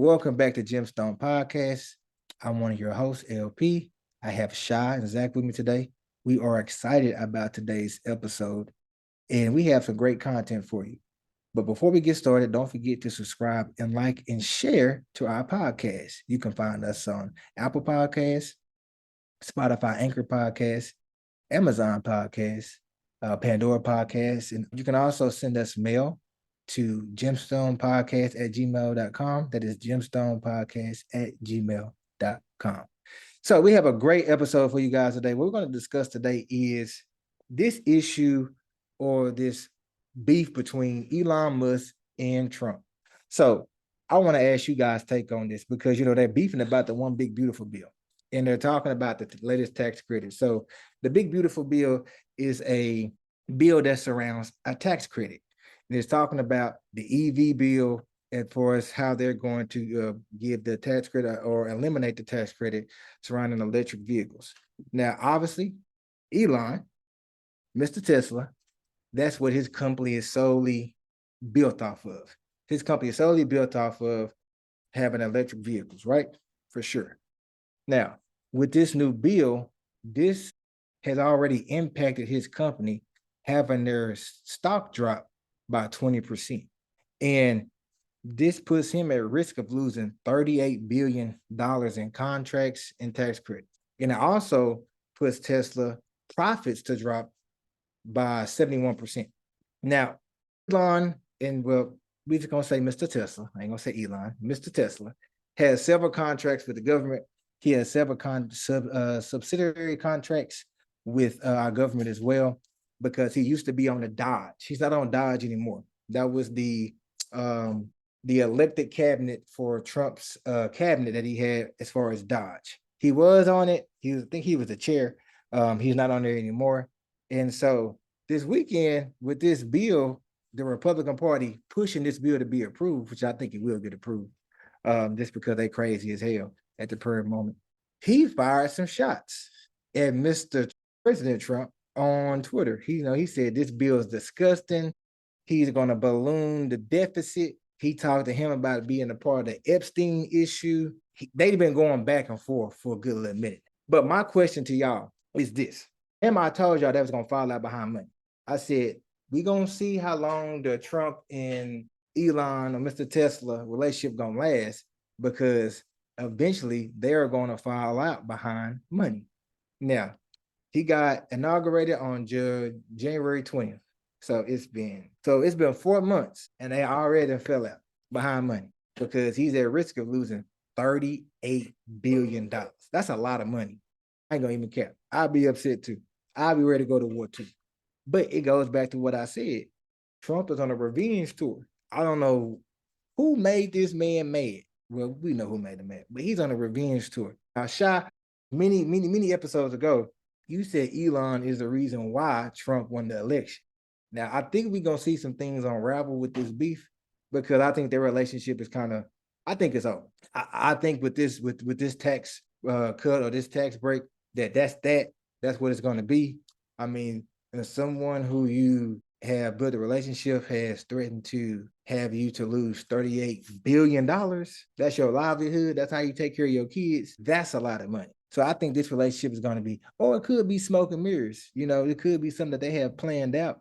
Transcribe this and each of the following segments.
Welcome back to Gemstone Podcast. I'm one of your hosts, LP. I have Shy and Zach with me today. We are excited about today's episode, and we have some great content for you. But before we get started, don't forget to subscribe and like and share to our podcast. You can find us on Apple Podcasts, Spotify Anchor Podcasts, Amazon Podcasts, Pandora Podcasts, and you can also send us mail to gemstonepodcast@gmail.com. That is gemstonepodcast@gmail.com. So we have a great episode for you guys today. What we're going to discuss today is this issue or this beef between Elon Musk and Trump. So I want to ask you guys' take on this because, they're beefing about the one big beautiful bill. And they're talking about the latest tax credit. So the big beautiful bill is a bill that surrounds a tax credit. And it's talking about the EV bill as far as how they're going to give the tax credit or eliminate the tax credit surrounding electric vehicles. Now, obviously, Elon, Mr. Tesla, that's what his company is solely built off of. His company is solely built off of having electric vehicles, right? For sure. Now, with this new bill, this has already impacted his company, having their stock drop by 20%. And this puts him at risk of losing $38 billion in contracts and tax credits. And it also puts Tesla profits to drop by 71%. Now, Elon, and we're just going to say Mr. Tesla, I ain't going to say Elon, Mr. Tesla has several contracts with the government. He has several subsidiary contracts with our government as well, because he used to be on the Dodge. He's not on Dodge anymore. That was the elected cabinet for Trump's cabinet that he had as far as Dodge. He was on it. I think he was the chair. He's not on there anymore. And so this weekend with this bill, the Republican Party pushing this bill to be approved, which I think it will get approved, just because they're crazy as hell at the current moment. He fired some shots at Mr. President Trump on Twitter. He said this bill is disgusting. He's going to balloon the deficit. He talked to him about being a part of the Epstein issue. They've been going back and forth for a good little minute. But my question to y'all is this. I told y'all that was going to fall out behind money. I said, we're going to see how long the Trump and Elon or Mr. Tesla relationship going to last, because eventually they're going to fall out behind money. Now, he got inaugurated on January 20th. So it's been 4 months and they already fell out behind money because he's at risk of losing $38 billion. That's a lot of money. I ain't gonna even care. I'll be upset too. I'll be ready to go to war too. But it goes back to what I said. Trump is on a revenge tour. I don't know who made this man mad. Well, we know who made him mad, but he's on a revenge tour. Now, Shy, many episodes ago, you said Elon is the reason why Trump won the election. Now, I think we're going to see some things unravel with this beef, because I think their relationship is I think it's over. I think with this tax cut or this tax break, that's what it's going to be. I mean, someone who you have built a relationship has threatened to have you to lose $38 billion. That's your livelihood. That's how you take care of your kids. That's a lot of money. So I think this relationship is going to be, or it could be smoke and mirrors. It could be something that they have planned out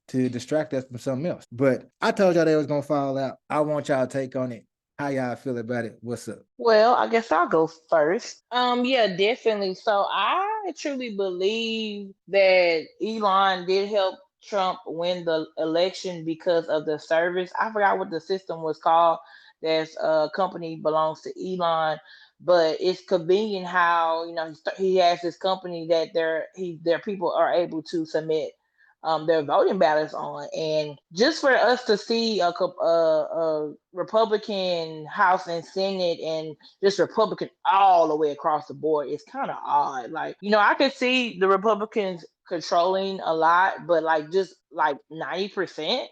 to distract us from something else. But I told y'all they was going to fall out. I want y'all to take on it. How y'all feel about it? What's up? Well, I guess I'll go first. Yeah, definitely. So I truly believe that Elon did help Trump win the election because of the service. I forgot what the system was called. That's a company belongs to Elon, but it's convenient how he has this company that their people are able to submit their voting ballots on. And just for us to see a Republican House and Senate and just Republican all the way across the board, it's kind of odd. Like, I could see the Republicans controlling a lot, but just 90%,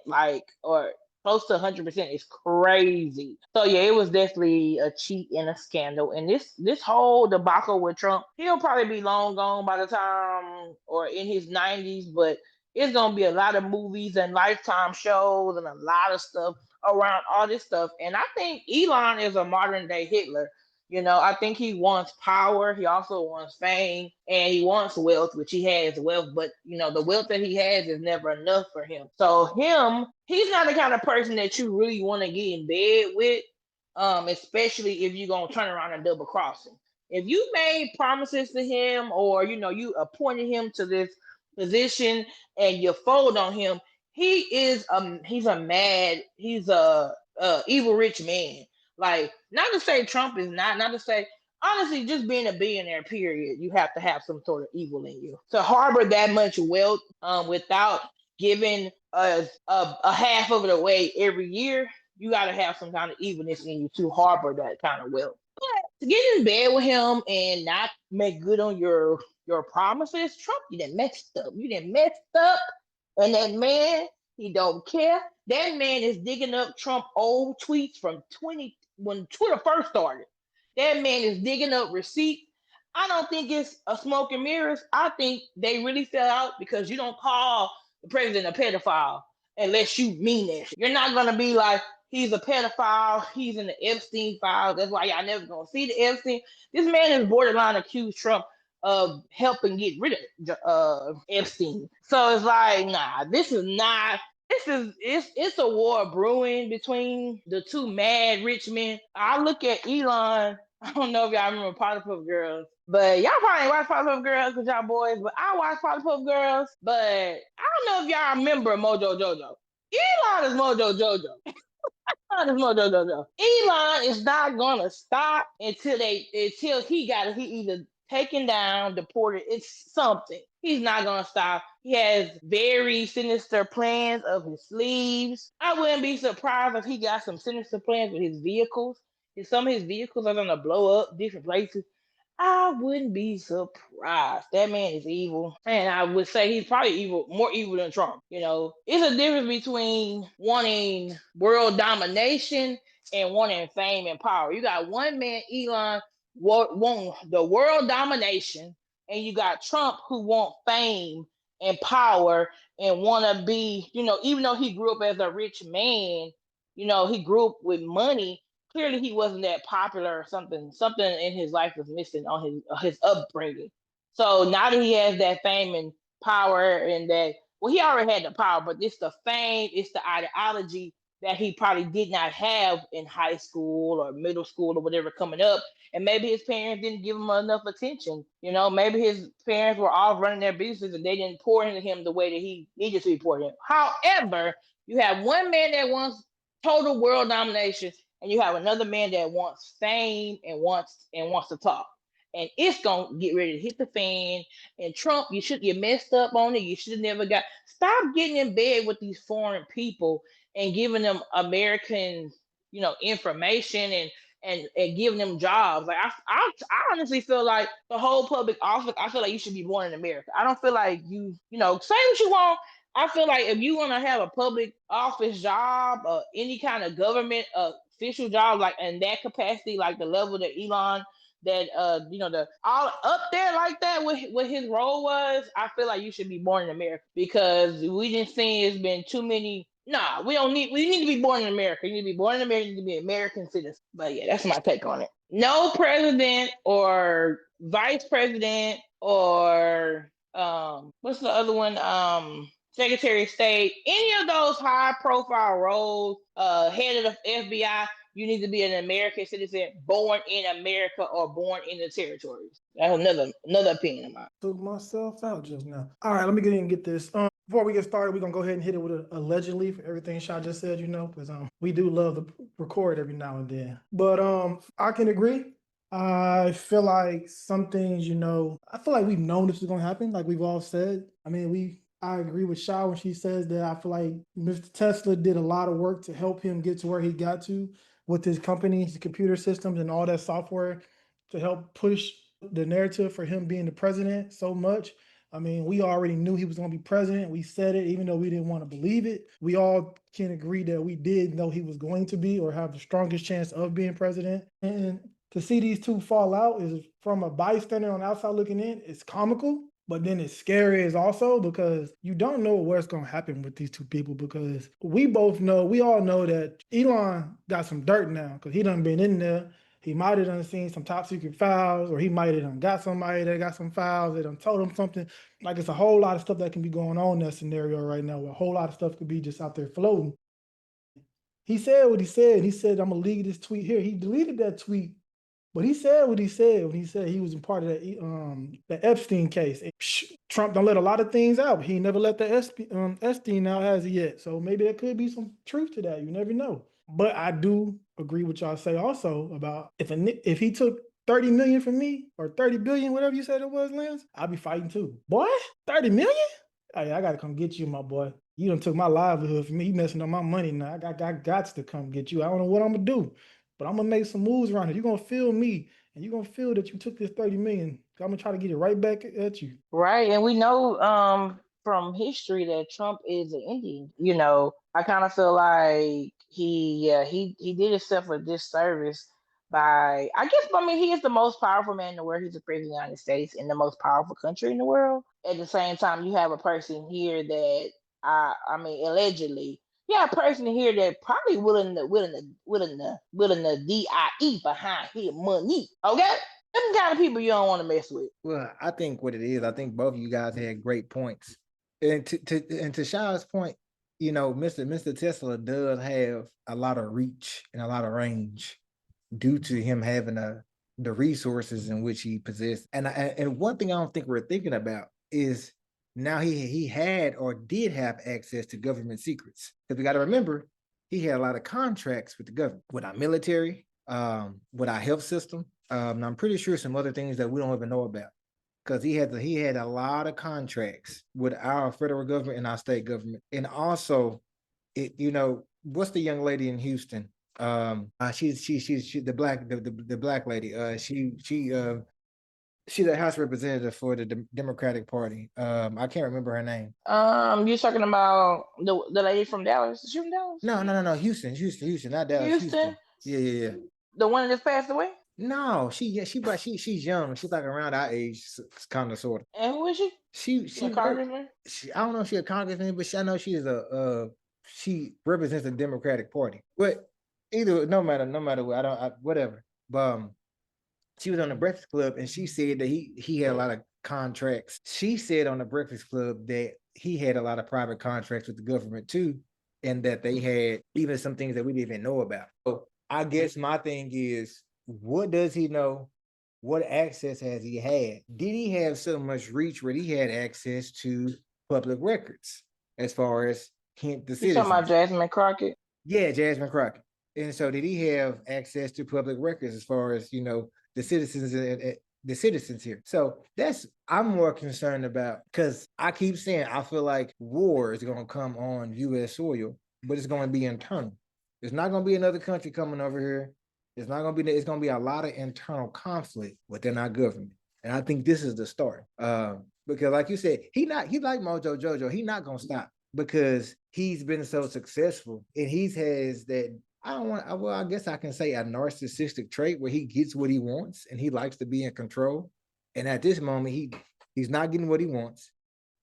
or close to 100% is crazy. So yeah, it was definitely a cheat and a scandal. And this whole debacle with Trump, he'll probably be long gone by the time, or in his 90s, but it's gonna be a lot of movies and Lifetime shows and a lot of stuff around all this stuff. And I think Elon is a modern day Hitler. I think he wants power. He also wants fame, and he wants wealth, which he has wealth. But the wealth that he has is never enough for him. So he's not the kind of person that you really want to get in bed with, especially if you're gonna turn around and double cross him. If you made promises to him, or you appointed him to this position and you fold on him, he's a evil rich man. Like, not to say Trump is not to say, honestly, just being a billionaire, period, you have to have some sort of evil in you to harbor that much wealth, without giving a half of it away every year. You got to have some kind of evilness in you to harbor that kind of wealth. But to get in bed with him and not make good on your promises, Trump, you done messed up. And that man, he don't care. That man is digging up Trump old tweets from when Twitter first started. That man is digging up receipts. I don't think it's a smoke and mirrors. I think they really fell out because you don't call the president a pedophile unless you mean that. You're not gonna be like, he's a pedophile, he's in the Epstein files. That's why y'all never gonna see the Epstein. This man is borderline accused Trump of helping get rid of Epstein. So it's like, nah, this is not. It's a war brewing between the two mad rich men. I look at Elon. I don't know if y'all remember Powerpuff Girls, but y'all probably watch Powerpuff Girls because y'all boys. But I watch Powerpuff Girls, but I don't know if y'all remember Mojo Jojo. Elon is Mojo Jojo. Elon is not gonna stop until he either taken down, deported. It's something. He's not gonna stop. He has very sinister plans of his sleeves. I wouldn't be surprised if he got some sinister plans with his vehicles. If some of his vehicles are gonna blow up different places, I wouldn't be surprised. That man is evil. And I would say he's probably evil, more evil than Trump. It's a difference between wanting world domination and wanting fame and power. You got one man, Elon, want the world domination, and you got Trump who want fame and power and want to be, even though he grew up as a rich man, he grew up with money. Clearly he wasn't that popular or something. Something in his life was missing on his upbringing. So now that he has that fame and power, and that, well, he already had the power, but it's the fame, it's the ideology that he probably did not have in high school or middle school or whatever coming up. And maybe his parents didn't give him enough attention. Maybe his parents were off running their business and they didn't pour into him the way that he needed to be poured in. However, you have one man that wants total world domination, and you have another man that wants fame and wants to talk. And it's gonna get ready to hit the fan. And Trump, you messed up on it. You should have never stop getting in bed with these foreign people and giving them American, information and giving them jobs. Like, I honestly feel like the whole public office, I feel like you should be born in America. I don't feel like say what you want. I feel like if you want to have a public office job or any kind of government official job, like in that capacity, like the level that Elon, that the all up there like that, what his role was, I feel like you should be born in America, because we didn't see it's been too many. Nah, we need to be born in America. You need to be born in America, you need to be an American citizen. But yeah, that's my take on it. No president or vice president or what's the other one? Secretary of State, any of those high profile roles, head of the FBI, you need to be an American citizen, born in America or born in the territories. That's another opinion of mine. Took myself out just now. All right, let me get in and get this. Before we get started, we're gonna go ahead and hit it with a allegedly for everything Shaw just said, because we do love to record every now and then. But I can agree. I feel like some things, I feel like we've known this was gonna happen, like we've all said. I agree with Shaw when she says that I feel like Mr. Tesla did a lot of work to help him get to where he got to with his company, his computer systems, and all that software to help push the narrative for him being the president so much. We already knew he was going to be president. We said it, even though we didn't want to believe it. We all can agree that we did know he was going to be, or have the strongest chance of being president. And to see these two fall out is, from a bystander on the outside looking in, it's comical. But then it's scary as also because you don't know what's going to happen with these two people, because we all know that Elon got some dirt now because he done been in there. He might have done seen some top secret files, or he might have done got somebody that got some files that done told him something. Like, it's a whole lot of stuff that can be going on in that scenario right now. A whole lot of stuff could be just out there floating. He said what he said. He said, I'm going to leave this tweet here. He deleted that tweet, but he said what he said when he said he was a part of the Epstein case. Trump don't let a lot of things out. He never let the Epstein out as of yet. So maybe there could be some truth to that. You never know. But I do agree with y'all say also about if he took 30 million from me, or 30 billion, whatever you said it was, Lance, I'd be fighting too. Boy, 30 million? Hey, I gotta come get you, my boy. You done took my livelihood from me. You messing up my money now. I got to come get you. I don't know what I'm gonna do, but I'm gonna make some moves around here. You're gonna feel me, and you're gonna feel that you took this 30 million. I'm gonna try to get it right back at you. Right. And we know from history that Trump is an Indian. You know, I kind of feel like he did himself a disservice by, I mean, he is the most powerful man in the world. He's the president of the United States in the most powerful country in the world. At the same time, you have a person here that I mean, allegedly, yeah, a person here that probably willing to DIE behind his money. Okay? Them kind of people you don't want to mess with. Well, I think what it is, I think both of you guys had great points. And to Shaw's point, you know, Mr. Tesla does have a lot of reach and a lot of range due to him having the resources in which he possessed. And one thing I don't think we're thinking about is now he had or did have access to government secrets. Because we got to remember, he had a lot of contracts with the government, with our military, with our health system. And I'm pretty sure some other things that we don't even know about, because he had a lot of contracts with our federal government and our state government. And also, what's the young lady in Houston? She's the black lady. She's a House representative for the Democratic Party. I can't remember her name. You're talking about the lady from Dallas? Is she from Dallas? No. Houston, not Dallas. Houston. Yeah. The one that just passed away? No, she's young. She's like around our age, kind of, sort of. And who is she? She a congressman? I don't know if she's a congressman, but I know she is she represents the Democratic Party. But no matter what, whatever. But she was on the Breakfast Club, and she said that he had a lot of contracts. She said on the Breakfast Club that he had a lot of private contracts with the government too, and that they had even some things that we didn't even know about. So I guess my thing is, what does he know? What access has he had? Did he have so much reach where he had access to public records as far as the citizens? You talking about Jasmine Crockett? Yeah, Jasmine Crockett. And so did he have access to public records as far as, the citizens here? So I'm more concerned about, because I keep saying I feel like war is going to come on U.S. soil, but it's going to be internal. There's not going to be another country coming over here. It's going to be a lot of internal conflict within our government. And I think this is the start. Because like you said, he like Mojo Jojo, he's not going to stop, because he's been so successful, and has that, I guess I can say, a narcissistic trait where he gets what he wants and he likes to be in control. And at this moment, he's not getting what he wants,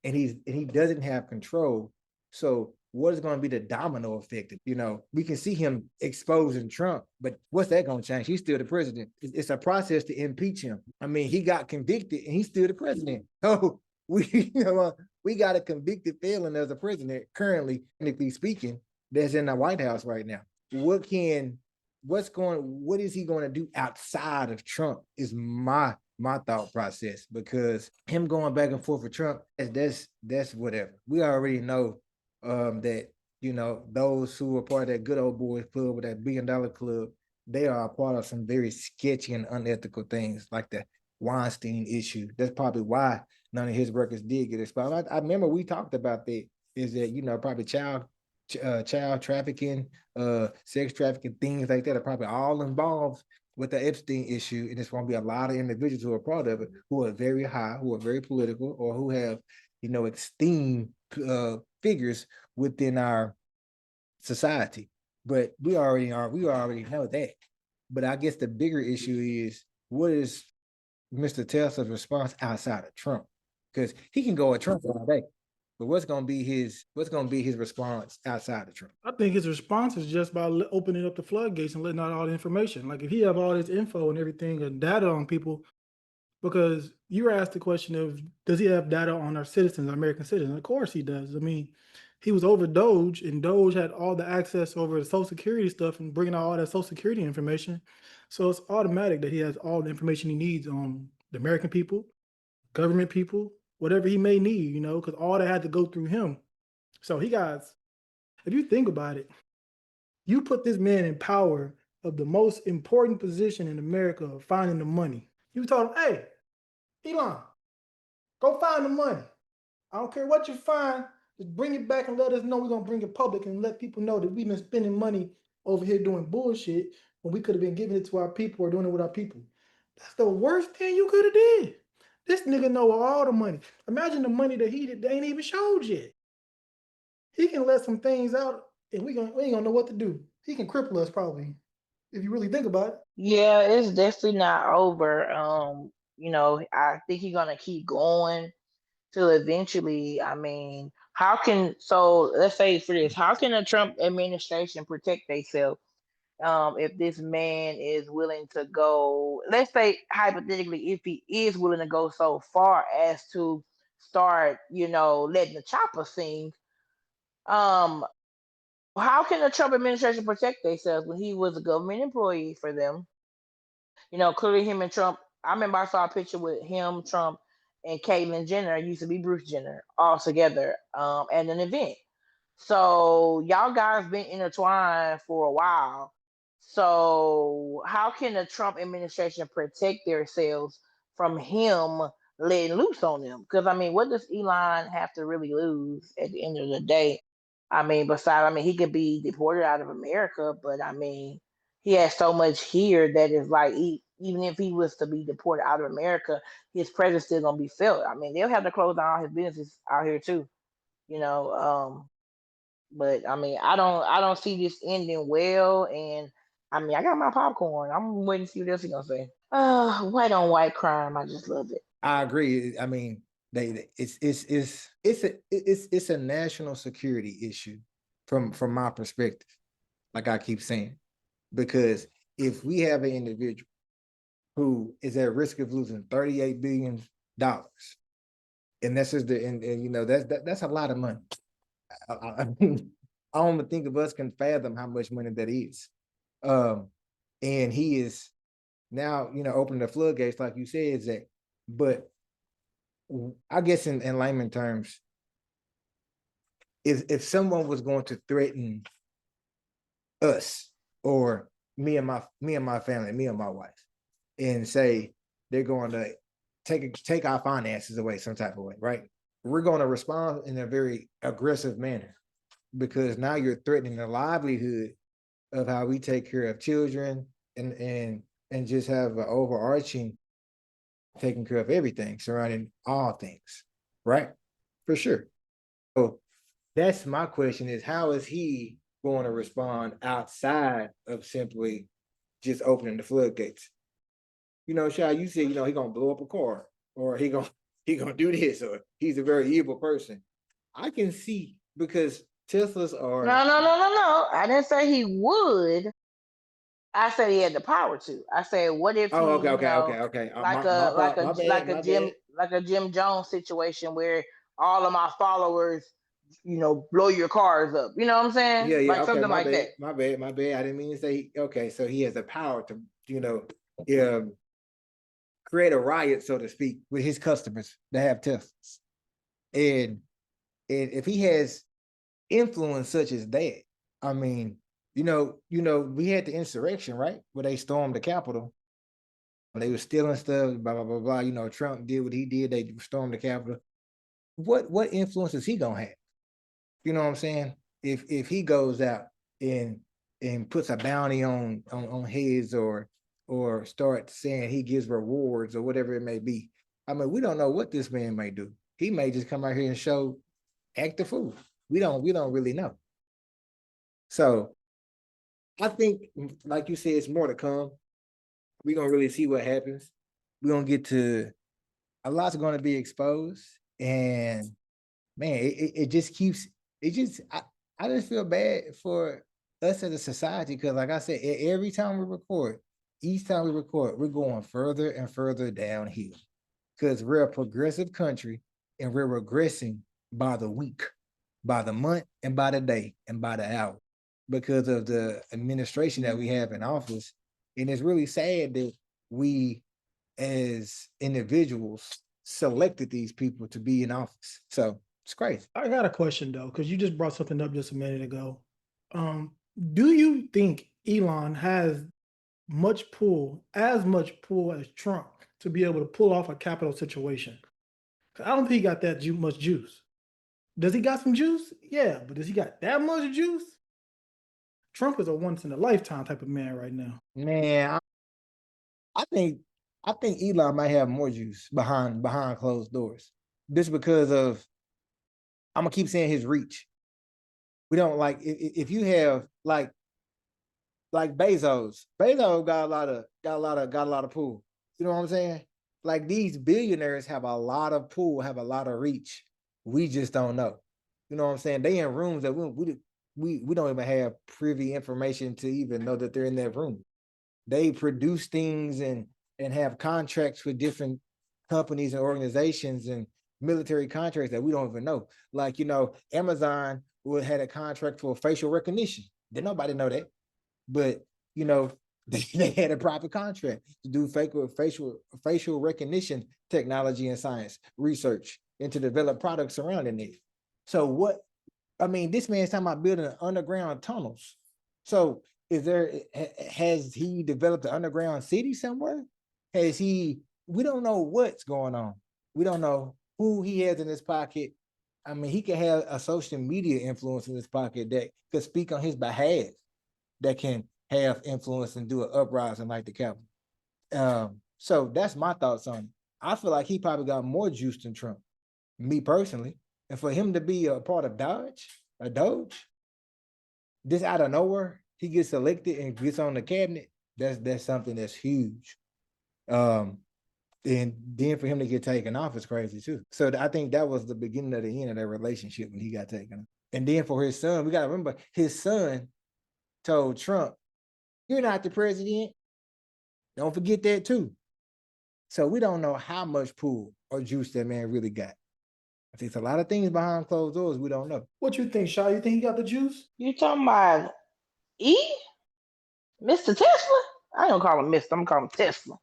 and he doesn't have control. So what is going to be the domino effect? We can see him exposing Trump, but what's that going to change? He's still the president. It's a process to impeach him. I mean, he got convicted and he's still the president. So we got a convicted felon as a president currently, technically speaking, that's in the White House right now. What is he going to do outside of Trump is my thought process, because him going back and forth with Trump, that's whatever. We already know that, those who are part of that good old boys club or that $1 billion club, they are a part of some very sketchy and unethical things, like the Weinstein issue. That's probably why none of his records did get exposed. I remember we talked about that, is that, probably child trafficking, sex trafficking, things like that are probably all involved with the Epstein issue. And it's going to be a lot of individuals who are part of it, who are very high, who are very political, or who have, esteemed figures within our society. But we already know that. But I guess the bigger issue is, what is Mr. Tesla's response outside of Trump? because he can go at Trump all day. But what's gonna be his response outside of Trump? I think his response is just by opening up the floodgates and letting out all the information. Like if he have all this info and everything and data on people, because you were asked the question of, does he have data on our citizens, American citizens? Of course he does. I mean, he was over Doge, and Doge had all the access over the Social Security stuff and bringing out all that Social Security information. So it's automatic that he has all the information he needs on the American people, government people, whatever he may need, you know, because all that had to go through him. So he got, if you think about it, you put this man in power of the most important position in America of finding the money. You told him, hey, Elon, go find the money. I don't care what you find, just bring it back and let us know. We're going to bring it public and let people know that we've been spending money over here doing bullshit when we could have been giving it to our people or doing it with our people. That's the worst thing you could have did. This nigga know all the money. Imagine the money that they ain't even showed yet. He can let some things out and we ain't gonna know what to do. He can cripple us probably, if you really think about it. Yeah, it's definitely not over. You know, I think he's gonna keep going till eventually. I mean, let's say for this, how can the Trump administration protect themselves if this man is willing to go, let's say hypothetically, if he is willing to go so far as to start, you know, letting the chopper sing, um, how can the Trump administration protect themselves when he was a government employee for them? You know, clearly him and Trump. I remember I saw a picture with him, Trump, and Caitlyn Jenner, used to be Bruce Jenner, all together at an event. So y'all guys been intertwined for a while. So how can the Trump administration protect themselves from him letting loose on them? Because I mean, what does Elon have to really lose at the end of the day? I mean, besides, I mean, he could be deported out of America, but I mean, he has so much here that is like, even if he was to be deported out of America, his presence still gonna be felt. I mean, they'll have to close down all his businesses out here too, you know. But I mean, I don't see this ending well, and I mean, I got my popcorn. I'm waiting to see what else he's gonna say. White on white crime. I just love it. I agree. I mean, it's a national security issue from my perspective. Like I keep saying, because if we have an individual who is at risk of losing $38 billion, and that's just and you know that's a lot of money. I mean, I don't think of us can fathom how much money that is. And he is now, you know, opening the floodgates, like you said, Zach. But I guess in layman terms, if someone was going to threaten us or me and my family, me and my wife, and say they're going to take our finances away some type of way, right? We're going to respond in a very aggressive manner, because now you're threatening the livelihood of how we take care of children and just have an overarching taking care of everything surrounding all things, right? For sure. So that's my question, is how is he going to respond outside of simply just opening the floodgates? You know, Shai, you said, you know, he gonna blow up a car, or he gonna do this, or he's a very evil person. I can see, because Teslas are No. I didn't say he would. I said he had the power to. I said, what if he, okay. like My a fault, my bad, my bad. Like a Jim Jones situation where all of my followers, you know, blow your cars up. You know what I'm saying? Yeah, Like okay, something like that. my bad. I didn't mean to say, okay, so he has the power to, you know, create a riot, so to speak, with his customers that have Teslas. And if he has influence such as that, I mean, you know, we had the insurrection, right? Where they stormed the Capitol. They were stealing stuff, blah, blah, blah, blah. You know, Trump did what he did. They stormed the Capitol. What influence is he gonna have? You know what I'm saying? If he goes out and puts a bounty on heads, or starts saying he gives rewards or whatever it may be. I mean, we don't know what this man may do. He may just come out here and act the fool. We don't really know. So I think, like you said, it's more to come. We're gonna really see what happens. We're gonna get to, a lot's gonna be exposed. And man, it just keeps it just I just feel bad for us as a society because, like I said, every time we record, each time we record, we're going further and further downhill because we're a progressive country and we're regressing by the week, by the month, and by the day, and by the hour because of the administration that we have in office. And it's really sad that we, as individuals, selected these people to be in office. So it's crazy. I got a question though, because you just brought something up just a minute ago. Do you think Elon has as much pull as Trump to be able to pull off a capital situation? 'Cause I don't think he got that much juice. Does he got some juice? Yeah, but does he got that much juice? Trump is a once in a lifetime type of man right now. Man, I think Elon might have more juice behind closed doors. Just because of, I'm gonna keep saying, his reach. We don't like if you have like Bezos. Bezos got a lot of pull. You know what I'm saying? Like these billionaires have a lot of pull, have a lot of reach. We just don't know. You know what I'm saying? They in rooms that we don't even have privy information to even know that they're in that room. They produce things and have contracts with different companies and organizations and military contracts that we don't even know. Like, Amazon had a contract for facial recognition. Did nobody know that? But they had a private contract to do facial recognition technology and science research and to develop products surrounding it. So this man's talking about building underground tunnels. So has he developed an underground city somewhere? We don't know what's going on. We don't know who he has in his pocket. He could have a social media influence in his pocket that could speak on his behalf, that can have influence and do an uprising like the Capitol. So that's my thoughts on it. I feel like he probably got more juice than Trump, me personally. And for him to be a part of Doge, this out of nowhere, he gets elected and gets on the cabinet, that's something that's huge. And then for him to get taken off is crazy too. So I think that was the beginning of the end of their relationship when he got taken off. And then for his son, we got to remember, his son told Trump, "You're not the president." Don't forget that too. So we don't know how much pull or juice that man really got. I think it's a lot of things behind closed doors we don't know. What you think, Shy? You think he got the juice? You talking about Mr. Tesla? I don't call him Mr. I'm calling him Tesla.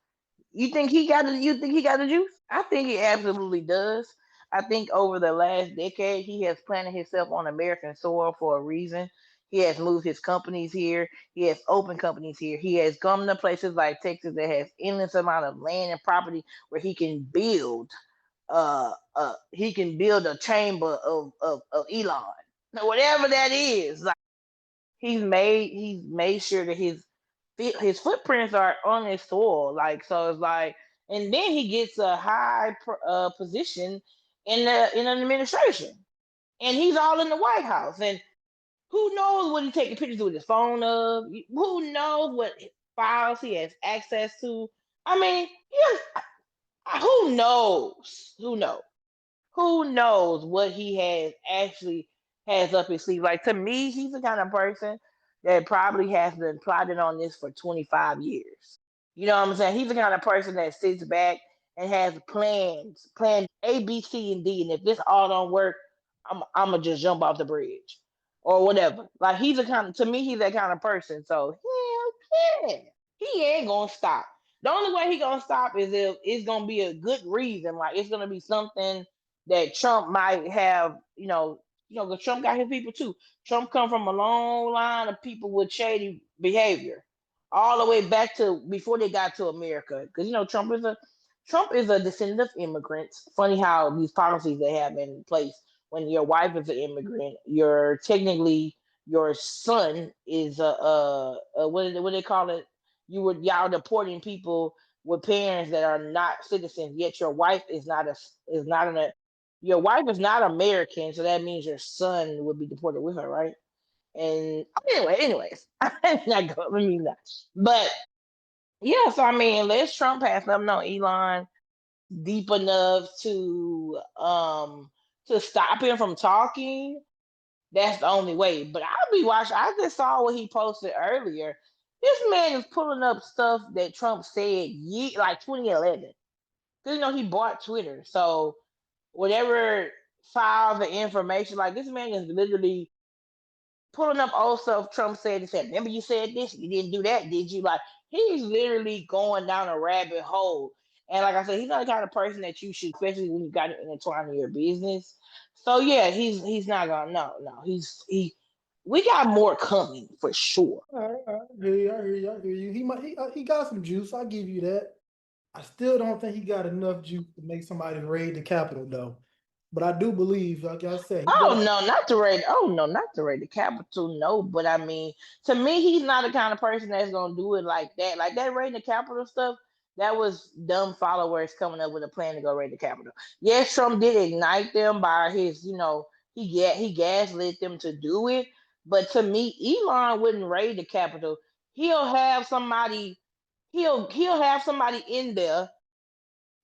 You think he got the juice? I think he absolutely does. I think over the last decade, he has planted himself on American soil for a reason. He has moved his companies here. He has opened companies here. He has come to places like Texas that has endless amount of land and property where he can build. He can build a chamber of Elon, whatever that is. Like he's made sure that his footprints are on his soil. Like so, it's like, and then he gets a high position in an administration, and he's all in the White House. And who knows what he's taking pictures with his phone of? Who knows what files he has access to? Who knows? Who knows what he has up his sleeve? Like to me, he's the kind of person that probably has been plotting on this for 25 years. You know what I'm saying? He's the kind of person that sits back and has plan A, B, C, and D. And if this all don't work, I'm gonna just jump off the bridge or whatever. Like he's to me, he's that kind of person. So yeah, he ain't gonna stop. The only way he gonna stop is if it's gonna be a good reason. Like it's gonna be something that Trump might have, because Trump got his people too. Trump come from a long line of people with shady behavior, all the way back to before they got to America. Because Trump is a descendant of immigrants. Funny how these policies they have in place. When your wife is an immigrant, you're technically your son is what do they call it? Y'all deporting people with parents that are not citizens. Yet your wife is not your wife is not American, so that means your son would be deported with her, right? And anyways, I'm not going. Let me not. But yeah, so unless Trump has something on Elon, deep enough to stop him from talking, that's the only way. But I'll be watching. I just saw what he posted earlier. This man is pulling up stuff that Trump said like 2011. Because he bought Twitter. So whatever files of information, like this man is literally pulling up old stuff Trump said and said, remember you said this? You didn't do that, did you? Like he's literally going down a rabbit hole. And like I said, he's not the kind of person that you should, especially when you got intertwined in your business. So yeah, he's not gonna no. We got more coming for sure. All right, I hear you. He got some juice. I give you that. I still don't think he got enough juice to make somebody raid the Capitol, though. But I do believe, like I said, he Oh got. no, not to raid. Oh no, not to raid the Capitol. No, but I mean, to me, he's not the kind of person that's gonna do it like that. Like that raiding the Capitol stuff. That was dumb followers coming up with a plan to go raid the Capitol. Yes, Trump did ignite them by his, he gaslit them to do it. But to me, Elon wouldn't raid the Capitol. He'll have somebody. He'll have somebody in there,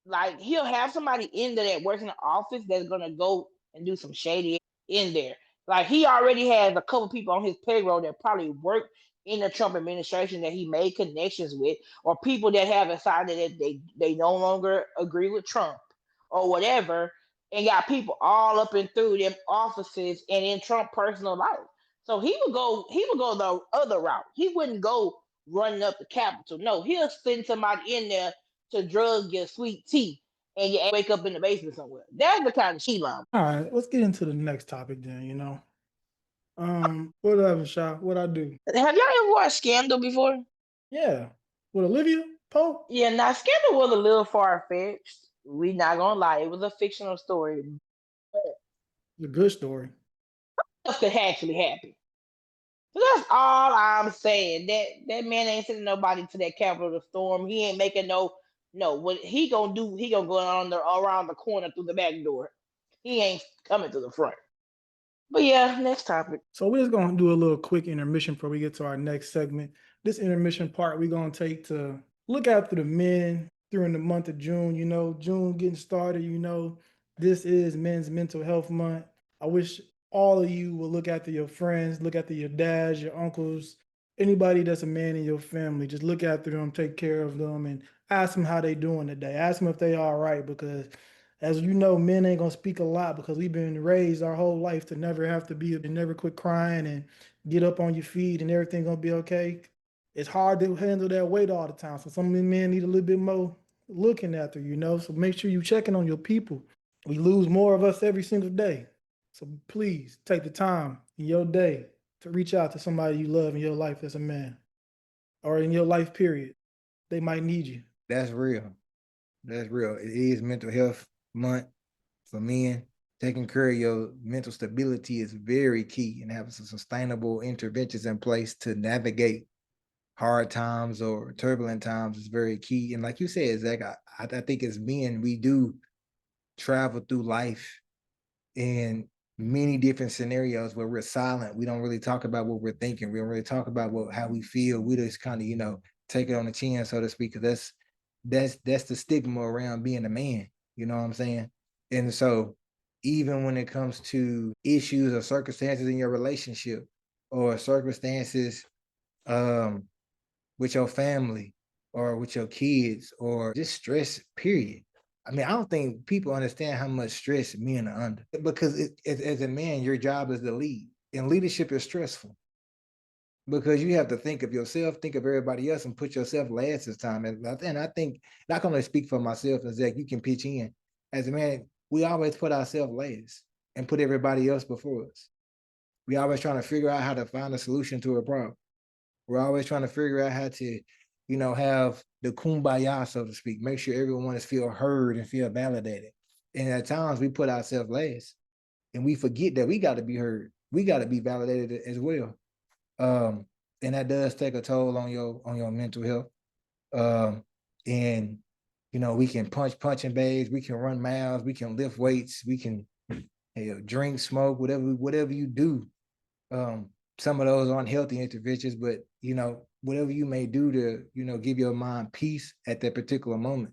like he'll have somebody in there that works in the office that's gonna go and do some shady in there. Like he already has a couple people on his payroll that probably work in the Trump administration that he made connections with, or people that have decided that they no longer agree with Trump or whatever, and got people all up and through them offices and in Trump personal life. So he would go the other route. He wouldn't go running up the Capitol. No, he'll send somebody in there to drug your sweet tea and you wake up in the basement somewhere. That's the kind of Elon. All right, let's get into the next topic then. Whatever, Sha. What I do? Have y'all ever watched Scandal before? Yeah, with Olivia Pope. Yeah, now Scandal was a little far fetched. We not gonna lie, it was a fictional story. But The good story. stuff could actually happen. So that's all I'm saying. That man ain't sending nobody to that Capitol to storm. He ain't making no. What he gonna do? He gonna go around the corner through the back door. He ain't coming to the front. But yeah, next topic. So we're just gonna do a little quick intermission before we get to our next segment. This intermission part we're gonna take to look after the men during the month of June. June getting started. This is Men's Mental Health Month. I wish all of you will look after your friends, look after your dads, your uncles, anybody that's a man in your family. Just look after them, take care of them, and ask them how they doing today. Ask them if they all right, because as you know, men ain't gonna speak a lot because we've been raised our whole life to never have to be, to never quit crying and get up on your feet and everything gonna be okay. It's hard to handle that weight all the time. So some of the men need a little bit more looking after, So make sure you checking on your people. We lose more of us every single day. So please take the time in your day to reach out to somebody you love in your life as a man or in your life period. They might need you. That's real. That's real. It is Mental Health Month for men. Taking care of your mental stability is very key, and having some sustainable interventions in place to navigate hard times or turbulent times is very key. And like you said, Zach, I think as men, we do travel through life in many different scenarios where we're silent. We don't really talk about what we're thinking. We don't really talk about how we feel. We just kind of, take it on the chin, so to speak, because that's the stigma around being a man. You know what I'm saying? And so even when it comes to issues or circumstances in your relationship or circumstances with your family or with your kids or just stress, period. I mean, I don't think people understand how much stress men are under, because as a man, your job is to lead, and leadership is stressful because you have to think of yourself, think of everybody else, and put yourself last this time. And I think, not gonna speak for myself, and Zach, you can pitch in. As a man, we always put ourselves last and put everybody else before us. We always trying to figure out how to find a solution to a problem. We're always trying to figure out how to, have the kumbaya, so to speak, make sure everyone is feel heard and feel validated. And at times we put ourselves last and we forget that we got to be heard. We got to be validated as well. And that does take a toll on your mental health. And we can punching bags, we can run miles, we can lift weights, we can drink, smoke, whatever you do. Some of those aren't healthy interventions, but whatever you may do to give your mind peace at that particular moment,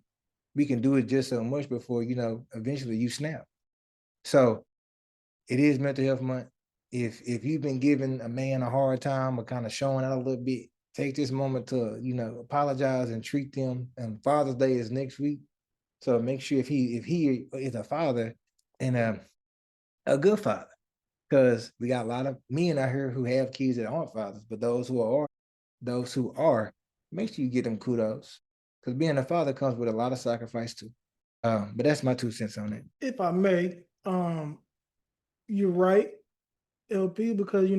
we can do it just so much before, eventually you snap. So it is mental health month. If you've been giving a man a hard time or kind of showing out a little bit, take this moment to, apologize and treat them. And Father's Day is next week. So make sure if he is a father and a good father, because we got a lot of men out here who have kids that aren't fathers, but those who are, make sure you get them kudos, because being a father comes with a lot of sacrifice too. But that's my 2 cents on it. If I may, you're right, LP, because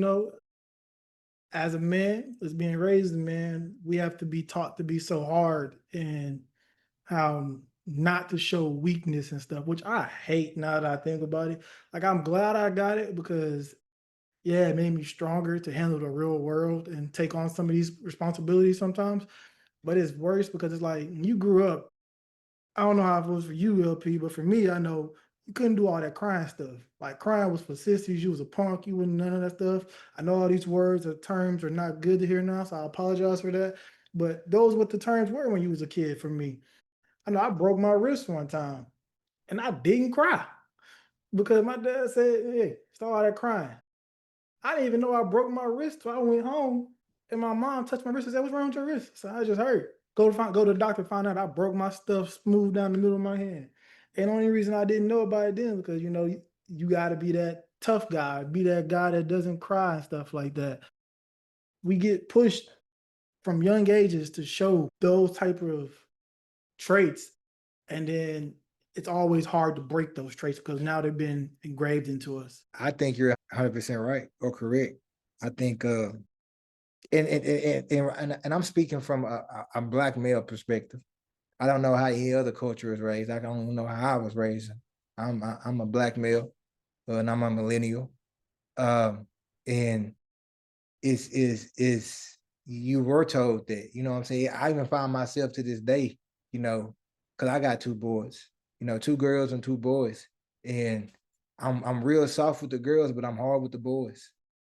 as a man that's being raised a man, we have to be taught to be so hard and how not to show weakness and stuff, which I hate now that I think about it. Like, I'm glad I got it because, yeah, it made me stronger to handle the real world and take on some of these responsibilities sometimes. But it's worse because it's like when you grew up, I don't know how it was for you, LP, but for me, I know you couldn't do all that crying stuff. Like, crying was for sissies. You was a punk. You wouldn't none of that stuff. I know all these words or terms are not good to hear now, so I apologize for that. But those what the terms were when you was a kid for me. I know I broke my wrist one time and I didn't cry because my dad said, "Hey, stop all that crying." I didn't even know I broke my wrist till I went home and my mom touched my wrist and said, "What's wrong with your wrist?" So I just hurt. Go to the doctor, find out I broke my stuff smooth down the middle of my hand. And the only reason I didn't know about it then because you got to be that tough guy, be that guy that doesn't cry and stuff like that. We get pushed from young ages to show those type of traits, and then it's always hard to break those traits because now they've been engraved into us. I think you're 100% right or correct. I think, and I'm speaking from a Black male perspective. I don't know how any other culture is raised. I don't know how I was raised. I'm a Black male, and I'm a millennial. And is you were told that, what I'm saying? I even find myself to this day, because I got 2 boys, 2 girls and 2 boys. And I'm real soft with the girls, but I'm hard with the boys.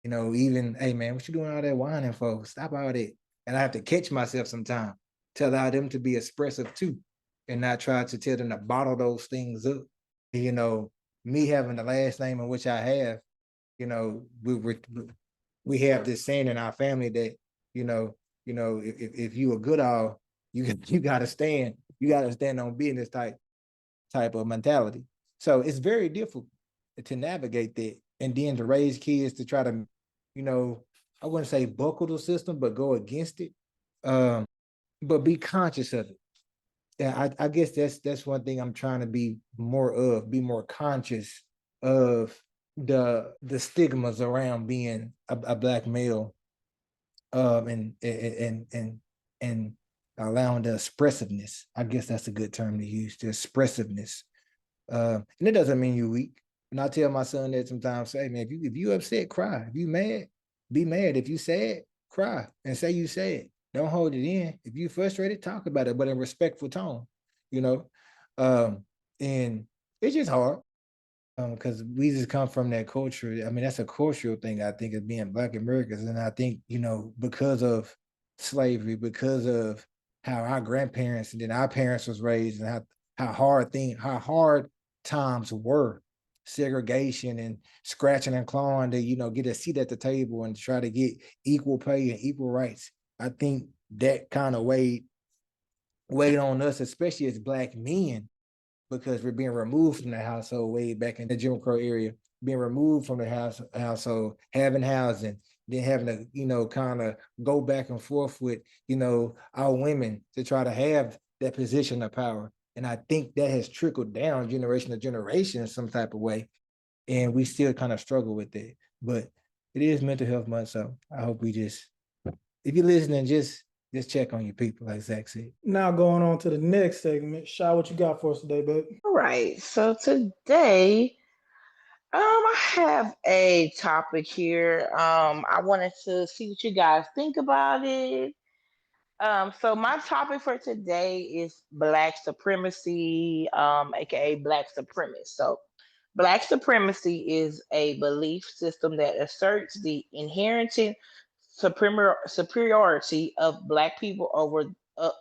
Even, hey man, what you doing all that whining for? Stop all that. And I have to catch myself sometimes to allow them to be expressive too, and not try to tell them to bottle those things up. Me having the last name in which I have, we have this saying in our family that, if you a good all, you gotta stand on business type of mentality. So it's very difficult to navigate that, and then to raise kids to try to, I wouldn't say buckle the system, but go against it. But be conscious of it. Yeah, I guess that's one thing I'm trying to be more conscious of the stigmas around being a Black male, and allowing the expressiveness. I guess that's a good term to use, the expressiveness. And it doesn't mean you're weak. And I tell my son that sometimes, say, man, if you upset, cry. If you mad, be mad. If you sad, cry and say you sad. Don't hold it in. If you frustrated, talk about it, but in a respectful tone, you know. And it's just hard because we just come from that culture. I mean, that's a cultural thing, I think, of being Black Americans. And I think, because of slavery, because of how our grandparents and then our parents was raised, and how hard times were, segregation and scratching and clawing to, get a seat at the table and try to get equal pay and equal rights. I think that kind of weighed on us, especially as Black men, because we're being removed from the household way back in the Jim Crow area, being removed from the household, having housing, then having to, kind of go back and forth with, our women to try to have that position of power. And I think that has trickled down generation to generation in some type of way. And we still kind of struggle with it. But it is mental health month. So I hope we if you're listening, just check on your people, like Zach said. Now going on to the next segment. Shy, what you got for us today, babe? All right. So today, I have a topic here. I wanted to see what you guys think about it. So my topic for today is Black supremacy, aka Black supremacist. So Black supremacy is a belief system that asserts the inherent superiority of Black people over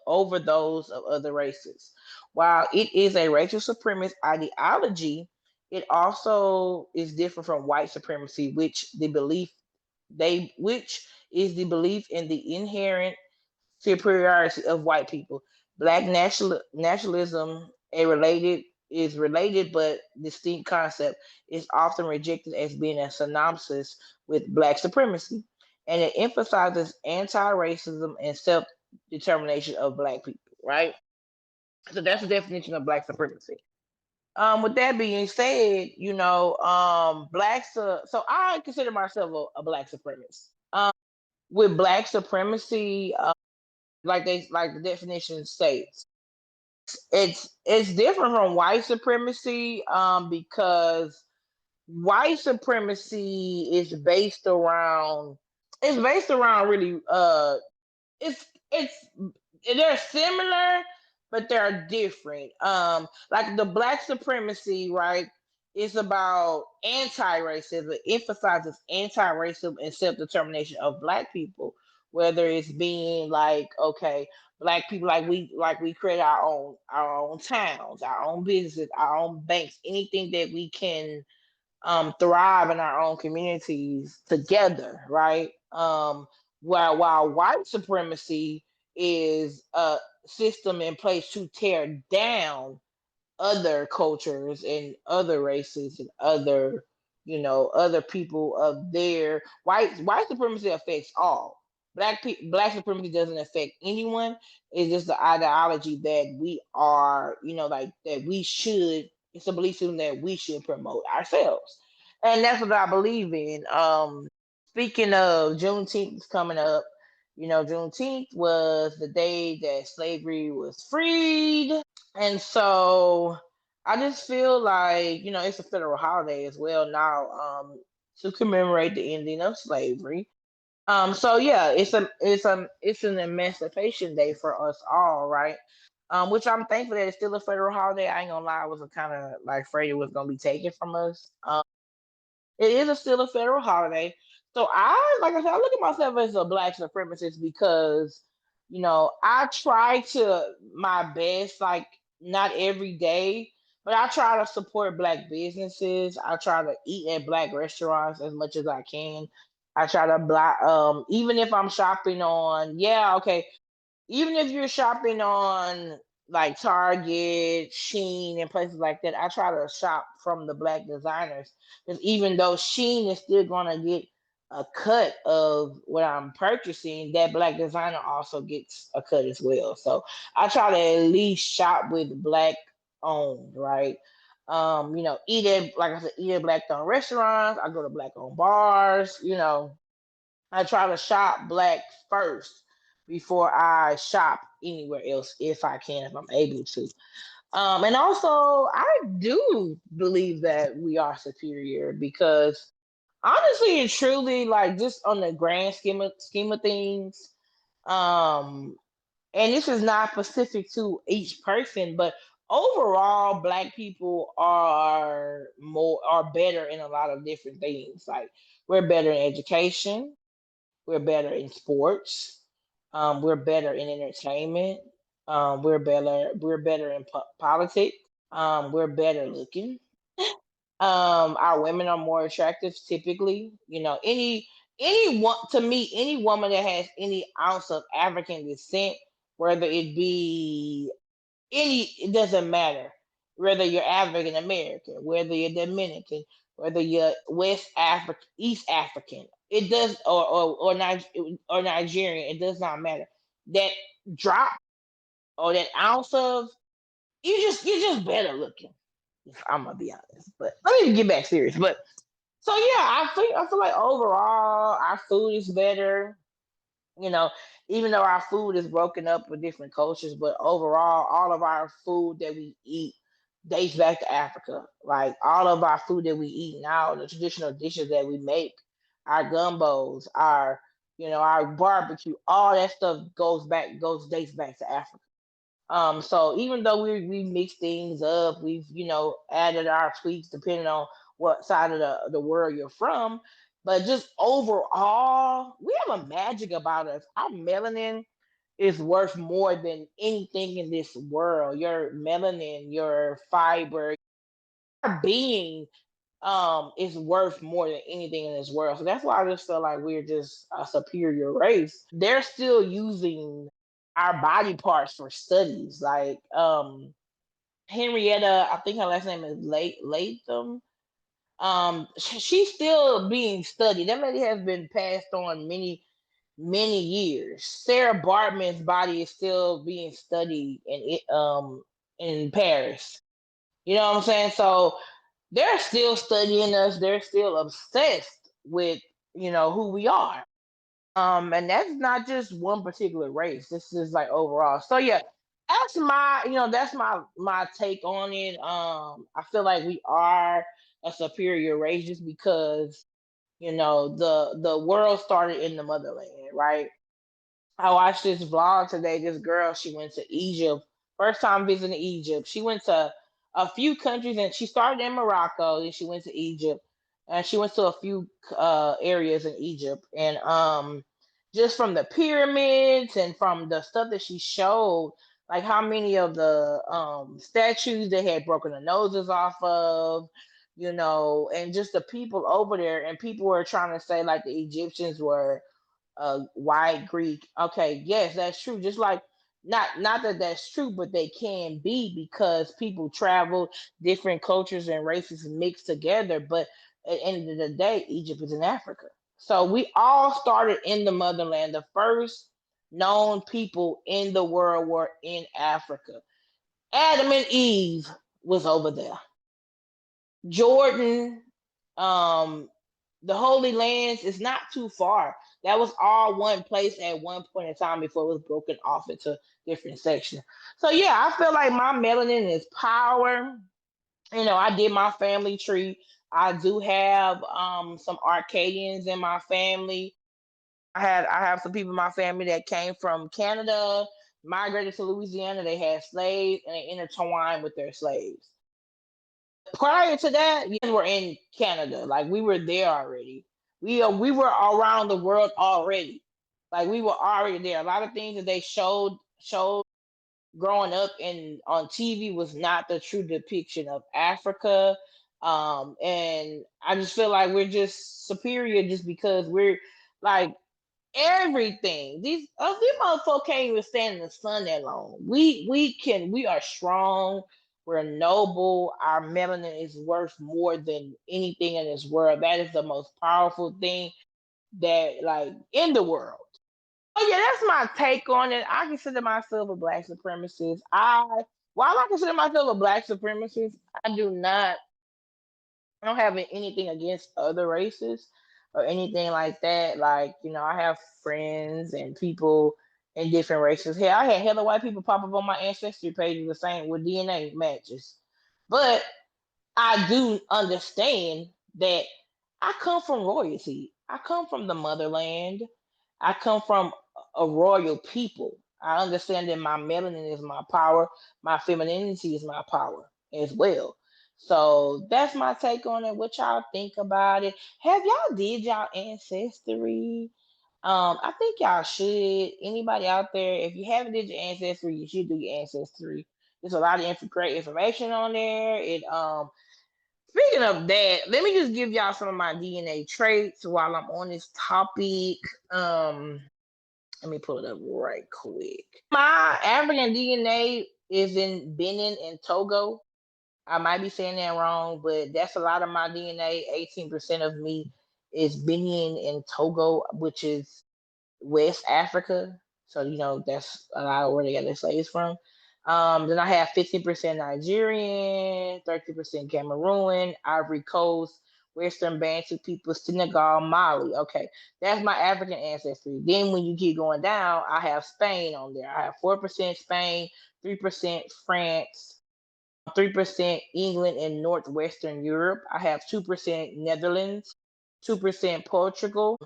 over those of other races. While it is a racial supremacist ideology, it also is different from white supremacy, which is the belief in the inherent superiority of white people. Black nationalism, is related but distinct concept, is often rejected as being a synopsis with black supremacy, and it emphasizes anti-racism and self-determination of black people. Right. So that's the definition of black supremacy. With that being said, blacks. So I consider myself a black supremacist. With black supremacy, like the definition states, it's different from white supremacy, because white supremacy is based around really, it's they're similar, but they're different. Like the black supremacy, right? It's about anti-racism. It emphasizes anti-racism and self-determination of black people, whether it's being like, okay, black people, like we create our own towns, our own businesses, our own banks, anything that we can thrive in our own communities together, right? While white supremacy is a system in place to tear down other cultures and other races and other people of their white supremacy affects all. Black supremacy doesn't affect anyone. It's just the ideology that we are, like that we should. It's a belief system that we should promote ourselves, and that's what I believe in. Speaking of, Juneteenth is coming up. Juneteenth was the day that slavery was freed. And so I just feel like, it's a federal holiday as well now, to commemorate the ending of slavery. So yeah, it's an emancipation day for us all, right? Which I'm thankful that it's still a federal holiday. I ain't gonna lie, I was kind of like afraid it was gonna be taken from us. It is still a federal holiday. So like I said, I look at myself as a black supremacist because, I try to my best, like not every day, but I try to support black businesses. I try to eat at black restaurants as much as I can. I try to black, even if I'm shopping on, yeah, okay, even if you're shopping on like Target, Sheen, and places like that, I try to shop from the black designers. Because even though Sheen is still gonna get a cut of what I'm purchasing, that black designer also gets a cut as well. So I try to at least shop with black owned, right? Eat at, like I said, eat at black owned restaurants. I go to black owned bars. I try to shop black first before I shop anywhere else if I can, if I'm able to. And also, I do believe that we are superior because honestly and truly, like just on the grand scheme of things, um, and this is not specific to each person, but overall, black people are better in a lot of different things. Like we're better in education, we're better in sports. We're better in entertainment. We're better in politics. We're better looking. Our women are more attractive typically. Any woman that has any ounce of African descent, whether it be it doesn't matter whether you're African American, whether you're Dominican, whether you're West African, East African. It does, or Nigerian. It does not matter. That drop or that ounce of you're just better looking. If I'm gonna be honest, but let me get back serious. But so yeah, I feel like overall our food is better, you know, even though our food is broken up with different cultures, but overall, all of our food that we eat dates back to Africa. Like all of our food that we eat now, the traditional dishes that we make, our gumbos, our barbecue, all that stuff dates back to Africa. So even though we mix things up, we've added our tweaks depending on what side of the world you're from. But just overall, we have a magic about us. Our melanin is worth more than anything in this world. Your melanin, your fiber, your being is worth more than anything in this world. So that's why I just feel like we're just a superior race. They're still using our body parts for studies. Like Henrietta, I think her last name is Latham. She's still being studied. That lady has been passed on many years. Sarah Bartman's body is still being studied in Paris. You know what I'm saying? So they're still studying us. They're still obsessed with who we are. And that's not just one particular race. This is like overall. So yeah, that's my take on it. I feel like we are a superior race just because the world started in the motherland, right? I watched this vlog today. This girl, she went to Egypt. First time visiting Egypt. She went to a few countries, and she started in Morocco. Then she went to Egypt, and she went to a few areas in Egypt. And just from the pyramids and from the stuff that she showed, like how many of the statues they had broken the noses off of, and just the people over there. And people were trying to say like the Egyptians were white Greek. Okay, yes, that's true. Just like not that that's true, but they can be because people travel, different cultures and races mixed together. But at the end of the day, Egypt is in Africa. So we all started in the motherland. The first known people in the world were in Africa. Adam and Eve was over there. Jordan, um, the Holy Lands is not too far. That was all one place at one point in time before it was broken off into different sections. So yeah, I feel like my melanin is power. I did my family tree. I do have some Arcadians in my family. I have some people in my family that came from Canada, migrated to Louisiana. They had slaves and they intertwined with their slaves. Prior to that, we were in Canada. Like we were there already. We were around the world already. Like we were already there. A lot of things that they showed growing up in on TV was not the true depiction of Africa. And I just feel like we're just superior just because we're like everything. These motherfuckers can't even stand in the sun that long. We are strong, we're noble, our melanin is worth more than anything in this world. That is the most powerful thing that like in the world. Oh yeah, that's my take on it. I consider myself a black supremacist. While I consider myself a black supremacist, I do not I don't have anything against other races or anything like that. Like, I have friends and people in different races. Hell, I had hella white people pop up on my ancestry page the same with DNA matches. But I do understand that I come from royalty. I come from the motherland. I come from a royal people. I understand that my melanin is my power, my femininity is my power as well. So that's my take on it. What y'all think about it? Have y'all did y'all ancestry? I think y'all should. Anybody out there, if you haven't did your ancestry, you should do your ancestry. There's a lot of great information on there. Speaking of that, let me just give y'all some of my DNA traits while I'm on this topic. Let me pull it up right quick. My African DNA is in Benin and Togo. I might be saying that wrong, but that's a lot of my DNA. 18% of me is Benin and Togo, which is West Africa. So, that's a lot of where they got their slaves from. Then I have 15% Nigerian, 30% Cameroon, Ivory Coast, Western Bantu people, Senegal, Mali. Okay, that's my African ancestry. Then when you keep going down, I have Spain on there. I have 4% Spain, 3% France, 3% England and Northwestern Europe. I have 2% Netherlands, 2% Portugal.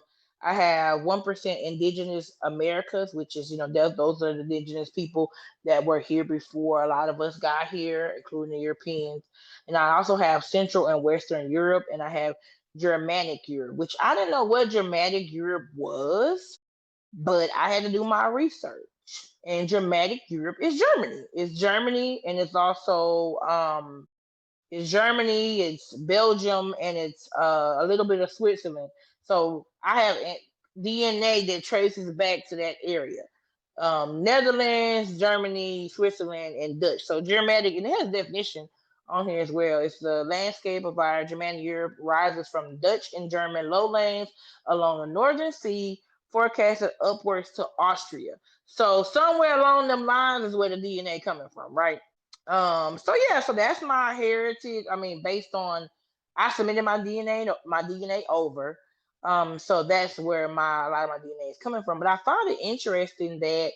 I have 1% Indigenous Americas, which is, those are the indigenous people that were here before a lot of us got here, including the Europeans. And I also have Central and Western Europe, and I have Germanic Europe, which I didn't know what Germanic Europe was, but I had to do my research. and Germanic Europe is Germany. It's Germany, and it's also it's Germany, it's Belgium, and it's a little bit of Switzerland. So I have DNA that traces back to that area. Netherlands, Germany, Switzerland, and Dutch. So Germanic, and it has a definition on here as well. It's the landscape of our Germanic Europe rises from Dutch and German lowlands along the Northern Sea, forecasted upwards to Austria. So somewhere along them lines is where the DNA coming from, right? So yeah, so that's my heritage. I mean, based on I submitted my DNA over. So that's where a lot of my DNA is coming from. But I found it interesting that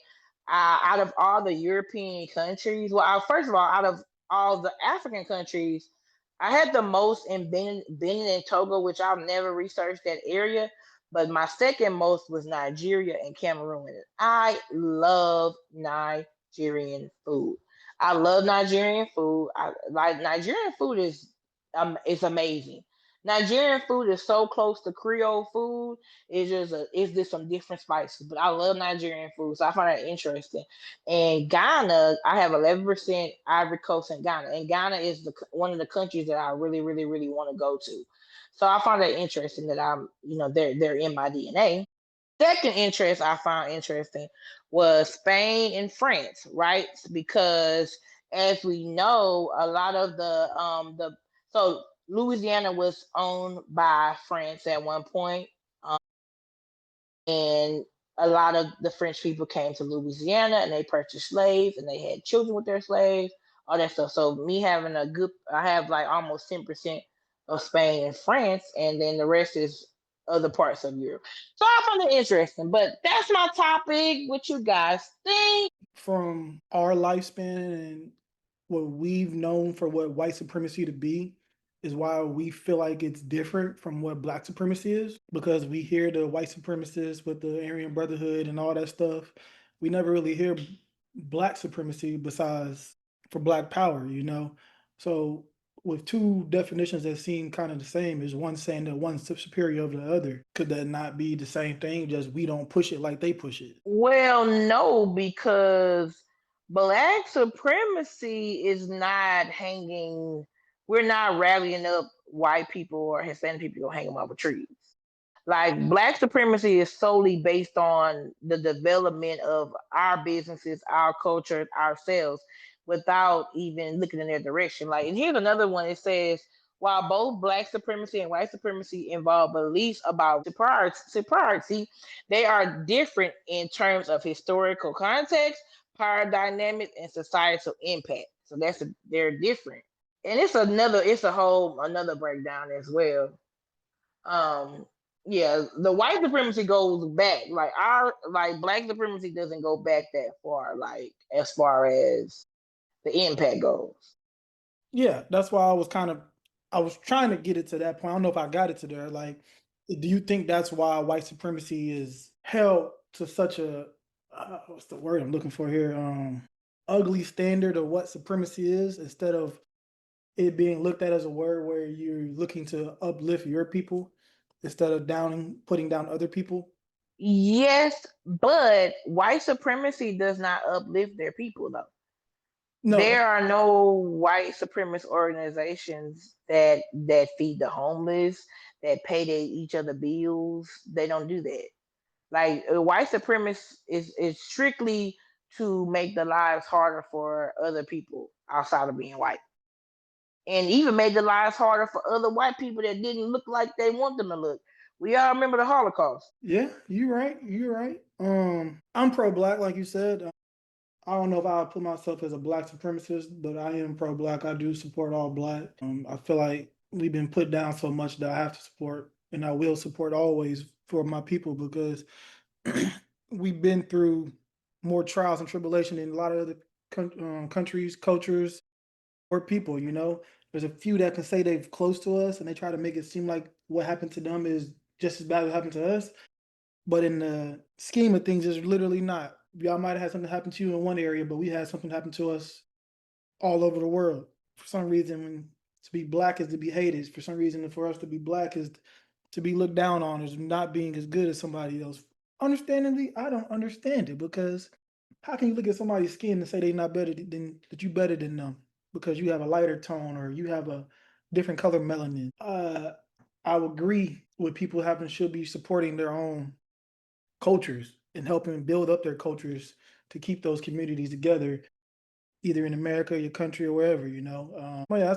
out of all the European countries, well, first of all, out of all the African countries, I had the most in Benin and Togo, which I've never researched that area. But my second most was Nigeria and Cameroon. And I love Nigerian food. I love Nigerian food. I like Nigerian food is it's amazing. Nigerian food is so close to Creole food. It's just some different spices, but I love Nigerian food, so I find that interesting. And Ghana, I have 11% Ivory Coast in Ghana, and Ghana is one of the countries that I really, really, really want to go to. So I find that interesting that they're in my DNA. Second interest I found interesting was Spain and France, right? Because as we know, a lot of the so Louisiana was owned by France at one point, um, and a lot of the French people came to Louisiana and they purchased slaves and they had children with their slaves, all that stuff. So me having I have like almost 10% of Spain and France, and then the rest is other parts of Europe. So I found it interesting, but that's my topic. What you guys think? From our lifespan and what we've known for what white supremacy to be is why we feel like it's different from what black supremacy is, because we hear the white supremacists with the Aryan Brotherhood and all that stuff. We never really hear black supremacy besides for black power, you know? So with two definitions that seem kind of the same, is one saying that one's superior over the other. Could that not be the same thing? Just we don't push it like they push it. Well, no, because black supremacy is not hanging. We're not rallying up white people or Hispanic people to hang them off of trees. Like black supremacy is solely based on the development of our businesses, our culture, ourselves, without even looking in their direction. Like, and here's another one. It says, while both black supremacy and white supremacy involve beliefs about superiority, they are different in terms of historical context, power dynamics, and societal impact. So they're different, and it's a whole another breakdown as well. um yeah, the white supremacy goes back, like our like black supremacy doesn't go back that far, like as far as the impact goes. Yeah, that's why I was trying to get it to that point. I don't know if I got it to there. Like, do you think that's why white supremacy is held to such a what's the word I'm looking for here? Ugly standard of what supremacy is, instead of it being looked at as a word where you're looking to uplift your people instead of putting down other people? Yes, but white supremacy does not uplift their people though. No. There are no white supremacist organizations that feed the homeless, that pay each other bills. They don't do that. Like white supremacist is strictly to make the lives harder for other people outside of being white, and even made the lives harder for other white people that didn't look like they want them to look. We all remember the Holocaust. Yeah, you're right. You're right. I'm pro-black, like you said. I don't know if I would put myself as a black supremacist, but I am pro-black. I do support all black. I feel like we've been put down so much that I have to support, and I will support always for my people, because we've been through more trials and tribulation than a lot of other countries, cultures, or people. You know, there's a few that can say they're close to us, and they try to make it seem like what happened to them is just as bad as what happened to us. But in the scheme of things, it's literally not. Y'all might have had something happen to you in one area, but we had something happen to us all over the world. For some reason, to be black is to be hated. For some reason, for us to be black is to be looked down on, as not being as good as somebody else. Understandably, I don't understand it, because how can you look at somebody's skin and say they're not better than that you better than them because you have a lighter tone or you have a different color melanin? I would agree with people should be supporting their own cultures and helping build up their cultures to keep those communities together, either in America, your country, or wherever. But yeah,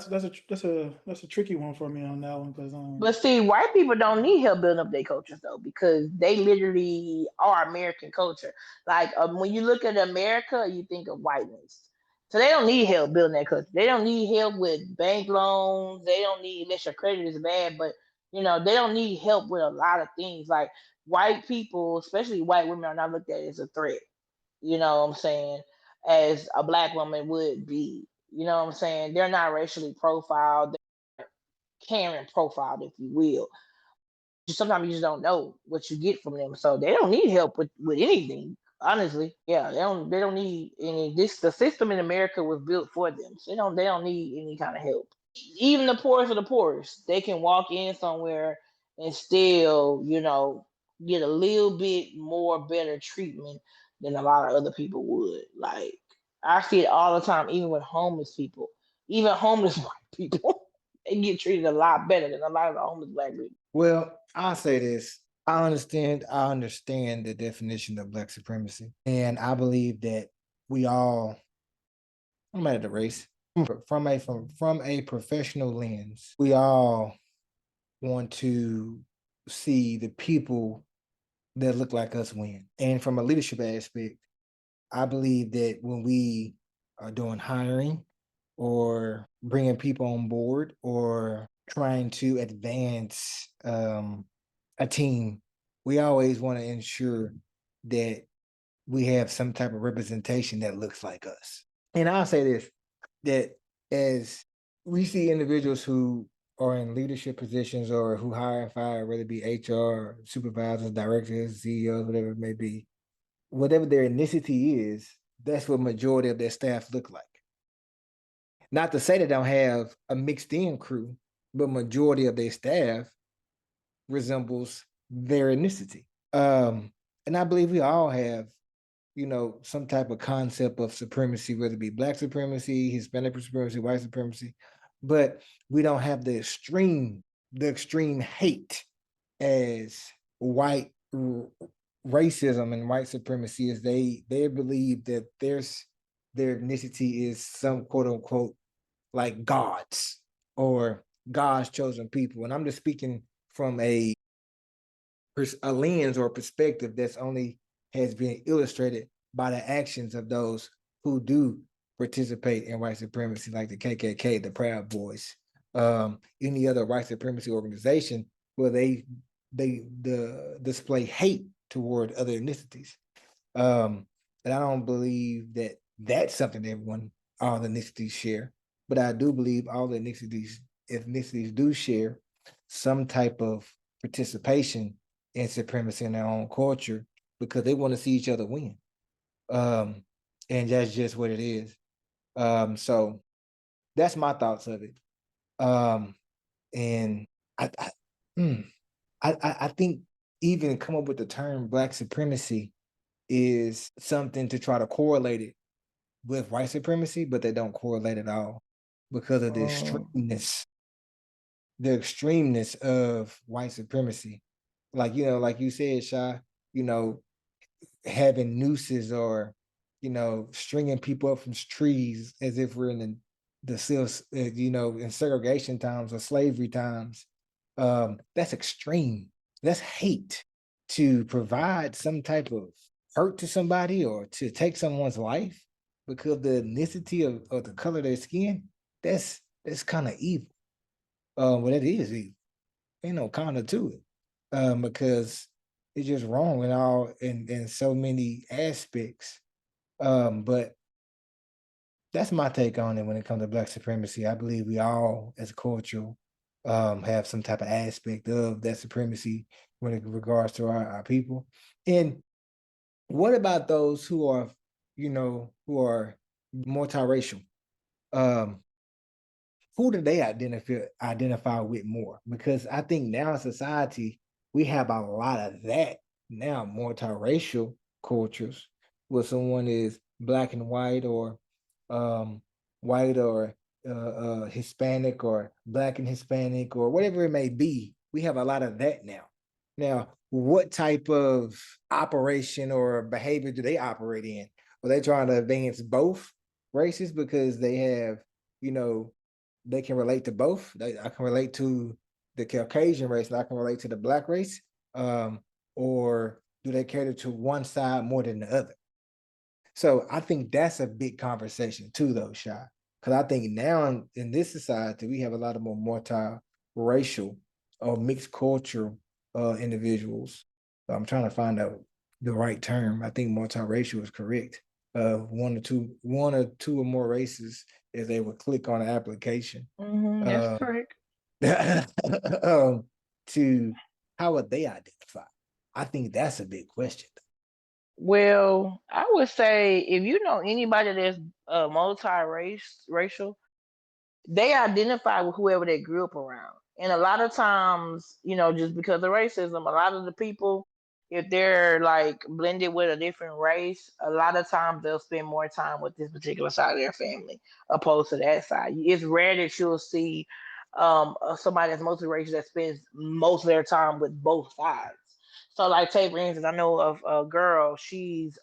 that's a tricky one for me on that one because But see, white people don't need help building up their cultures though, because they literally are American culture. Like when you look at America, you think of whiteness. So they don't need help building that culture. They don't need help with bank loans. They don't need, unless your credit is bad, but they don't need help with a lot of things. Like white people, especially white women, are not looked at as a threat. You know what I'm saying? As a black woman would be. You know what I'm saying? They're not racially profiled. Karen profiled, if you will. Sometimes you just don't know what you get from them, so they don't need help with anything. Honestly, yeah, they don't need any. The system in America was built for them, so they don't need any kind of help. Even the poorest of the poorest, they can walk in somewhere and still, get a little bit more better treatment than a lot of other people would. Like I see it all the time, even with homeless people, even homeless white people, they get treated a lot better than a lot of the homeless black people. Well, I'll say this. I understand the definition of black supremacy. And I believe that we all, no matter the race, from a professional lens, we all want to see the people that look like us win. And from a leadership aspect, I believe that when we are doing hiring or bringing people on board or trying to advance a team, we always want to ensure that we have some type of representation that looks like us. And I'll say this, that as we see individuals who are in leadership positions or who hire and fire, whether it be HR, supervisors, directors, CEOs, whatever it may be, whatever their ethnicity is, that's what majority of their staff look like. Not to say they don't have a mixed in crew, but majority of their staff resembles their ethnicity. And I believe we all have, some type of concept of supremacy, whether it be black supremacy, Hispanic supremacy, white supremacy, but we don't have the extreme hate as white racism and white supremacy is they believe that their ethnicity is some quote unquote like gods or God's chosen people. And I'm just speaking from a lens or perspective that's only has been illustrated by the actions of those who do participate in white supremacy, like the KKK, the Proud Boys, any other white supremacy organization where they display hate toward other ethnicities. And I don't believe that that's something all the ethnicities share, but I do believe all the ethnicities do share some type of participation in supremacy in their own culture because they want to see each other win. And that's just what it is. So that's my thoughts of it. And I think even come up with the term black supremacy is something to try to correlate it with white supremacy, but they don't correlate at all because of the extremeness of white supremacy. Like, like you said, Shy, having nooses or, stringing people up from trees as if we're in in segregation times or slavery times. That's extreme. That's hate. To provide some type of hurt to somebody or to take someone's life because of the ethnicity of the color of their skin, that's kind of evil. Well, that is evil. Ain't no counter to it. Because it's just wrong in so many aspects. But that's my take on it when it comes to black supremacy. I believe we all, as a culture, have some type of aspect of that supremacy when it regards to our people. And what about those who are, who are multiracial? Who do they identify with more? Because I think now in society, we have a lot of that now, multiracial cultures whether someone is black and white or Hispanic or black and Hispanic or whatever it may be. We have a lot of that now. Now, what type of operation or behavior do they operate in? Are they trying to advance both races because they have, they can relate to both? I can relate to the Caucasian race and I can relate to the black race. Or do they cater to one side more than the other? So I think that's a big conversation too, though, Shy. Because I think now in this society, we have a lot of more multi-racial or mixed cultural individuals. I'm trying to find out the right term. I think multiracial is correct. One or two or more races as they would click on an application. That's correct. To how would they identify? I think that's a big question. Well, I would say if you know anybody that's multi-racial, they identify with whoever they grew up around. And a lot of times, just because of racism, a lot of the people, if they're like blended with a different race, a lot of times they'll spend more time with this particular side of their family opposed to that side. It's rare that you'll see somebody that's multiracial that spends most of their time with both sides. So, like, take for instance, I know of a girl, she's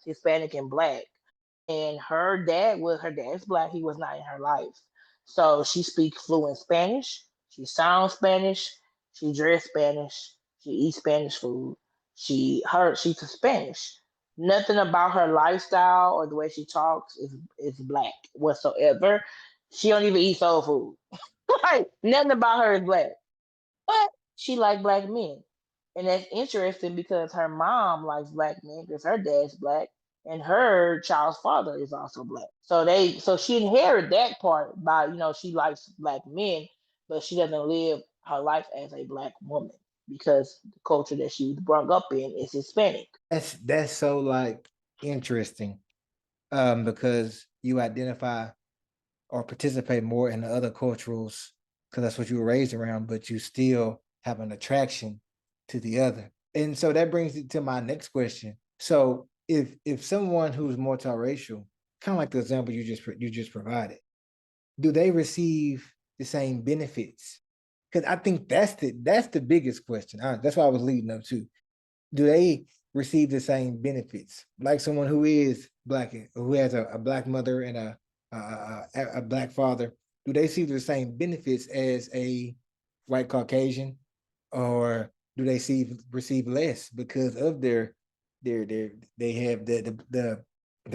Hispanic and black, and her dad's black, he was not in her life. So she speaks fluent Spanish, she sounds Spanish, she dress Spanish, she eats Spanish food, she's Spanish. Nothing about her lifestyle or the way she talks is black whatsoever. She don't even eat soul food. Like, nothing about her is black. But she like black men. And that's interesting because her mom likes black men because her dad's black and her child's father is also black. So she inherited that part by, she likes black men, but she doesn't live her life as a black woman because the culture that she was brought up in is Hispanic. That's so like interesting. Because you identify or participate more in the other culturals because that's what you were raised around, but you still have an attraction to the other. And so that brings it to my next question. So if someone who's multiracial, kind of like the example you just provided, do they receive the same benefits? Because I think that's the biggest question. That's what I was leading up to. Do they receive the same benefits like someone who is black, who has a black mother and a black father? Do they see the same benefits as a white Caucasian, or do they receive less because of they have their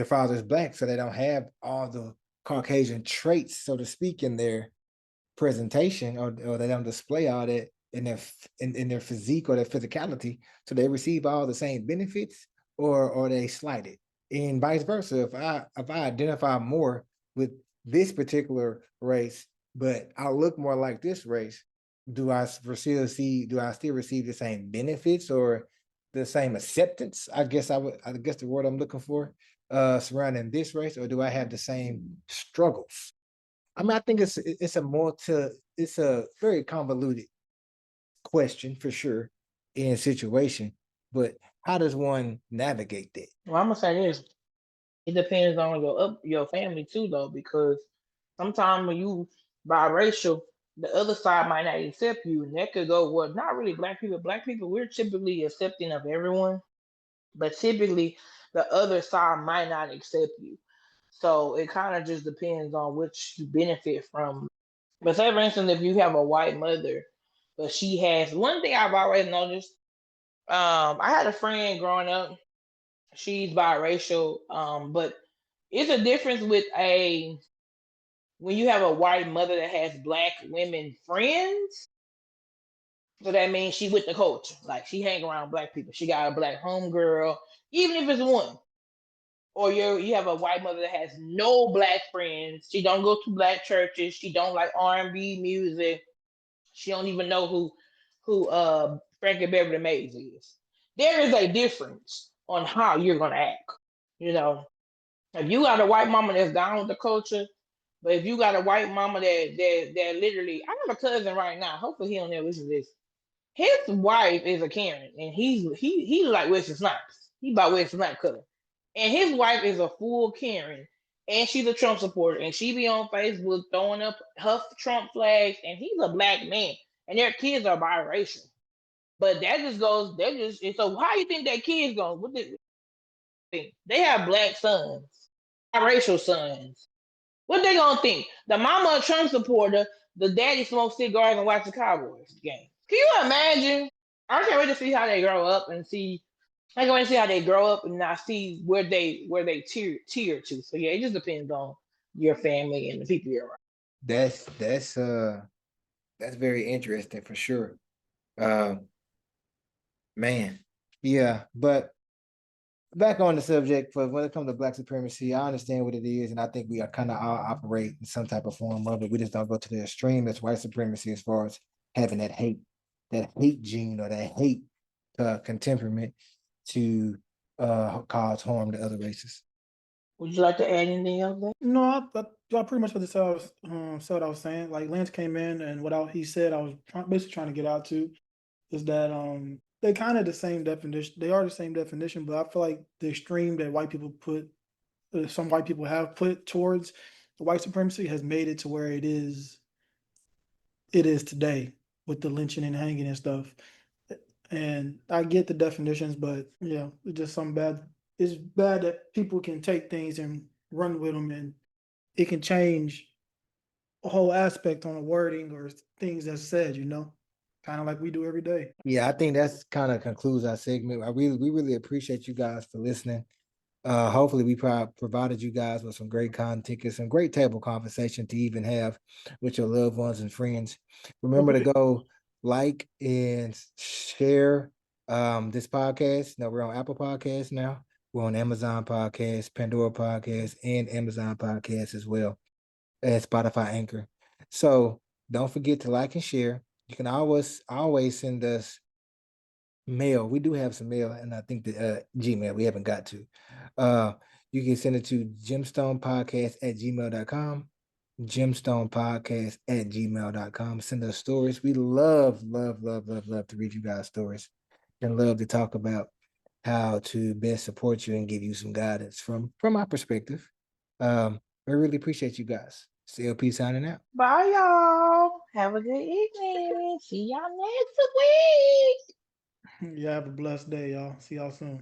father's black, so they don't have all the Caucasian traits, so to speak, in their presentation, or they don't display all that in their physique or their physicality, so they receive all the same benefits, or they slighted, and vice versa. If I identify more with this particular race, but I look more like this race, do I still receive the same benefits or the same acceptance? I guess the word I'm looking for surrounding this race, or do I have the same struggles? I mean, I think it's a very convoluted question for sure in situation, but how does one navigate that? Well, I'm gonna say this. It depends on your family too, though, because sometimes when you biracial, the other side might not accept you, and that could go, well, not really black people. Black people, we're typically accepting of everyone, but typically the other side might not accept you. So it kind of just depends on which you benefit from. But say for instance, if you have a white mother, but she has one thing I've always noticed. I had a friend growing up. She's biracial, but it's a difference with a when you have a white mother that has black women friends. So that means she with the culture. Like, she hang around black people. She got a black homegirl, even if it's one. Or you have a white mother that has no black friends. She don't go to black churches. She don't like R&B music. She don't even know who Frankie Beverly Mays is. There is a difference on how you're gonna act. You know, if you got a white mama that's down with the culture, but if you got a white mama that literally, I have a cousin right now. Hopefully he don't ever listen to this. His wife is a Karen, and he like Wesley Snipes. He about Wesley Snipes color. And his wife is a full Karen. And she's a Trump supporter. And she be on Facebook throwing up her Trump flags. And he's a black man. And their kids are biracial. But that just goes, that just, and so how you think that kid's going? What they have black sons, biracial sons. What they gonna think? The mama a Trump supporter, the daddy smokes cigars and watch the Cowboys game. Can you imagine? I can't wait to see how they grow up and see. I can't wait to see how they grow up and I see where they tier to. So yeah, it just depends on your family and the people you're around. That's very interesting for sure. Man, yeah, but back on the subject, for when it comes to Black supremacy, I understand what it is, and I think we are kind of all operate in some type of form of it. We just don't go to the extreme as white supremacy, as far as having that hate gene or that hate temperament to cause harm to other races. Would you like to add anything else there? No, I pretty much said what I was saying. Like Lance came in, and what he said, I was basically trying to get out to is that they kind of the same definition. They are the same definition, but I feel like the extreme that white people put, some white people have put towards the white supremacy has made it to where it is today with the lynching and hanging and stuff. And I get the definitions, but yeah, it's just some bad. It's bad that people can take things and run with them, and it can change a whole aspect on a wording or things that's said, kind of like we do every day. Yeah, I think that's kind of concludes our segment. We really appreciate you guys for listening. Hopefully we provided you guys with some great content and some great table conversation to even have with your loved ones and friends. Remember to go like and share this podcast. Now we're on Apple Podcasts now. We're on Amazon Podcasts, Pandora Podcasts, and Amazon Podcasts as well, and Spotify Anchor. So don't forget to like and share. You can always send us mail. We do have some mail, and I think the Gmail we haven't got to. You can send it to gemstonepodcast@gmail.com. gemstonepodcast@gmail.com. Send us stories. We love to read you guys stories and love to talk about how to best support you and give you some guidance from our perspective. We really appreciate you guys. CLP signing out. Bye, y'all. Have a good evening. See y'all next week. Yeah, have a blessed day, y'all. See y'all soon.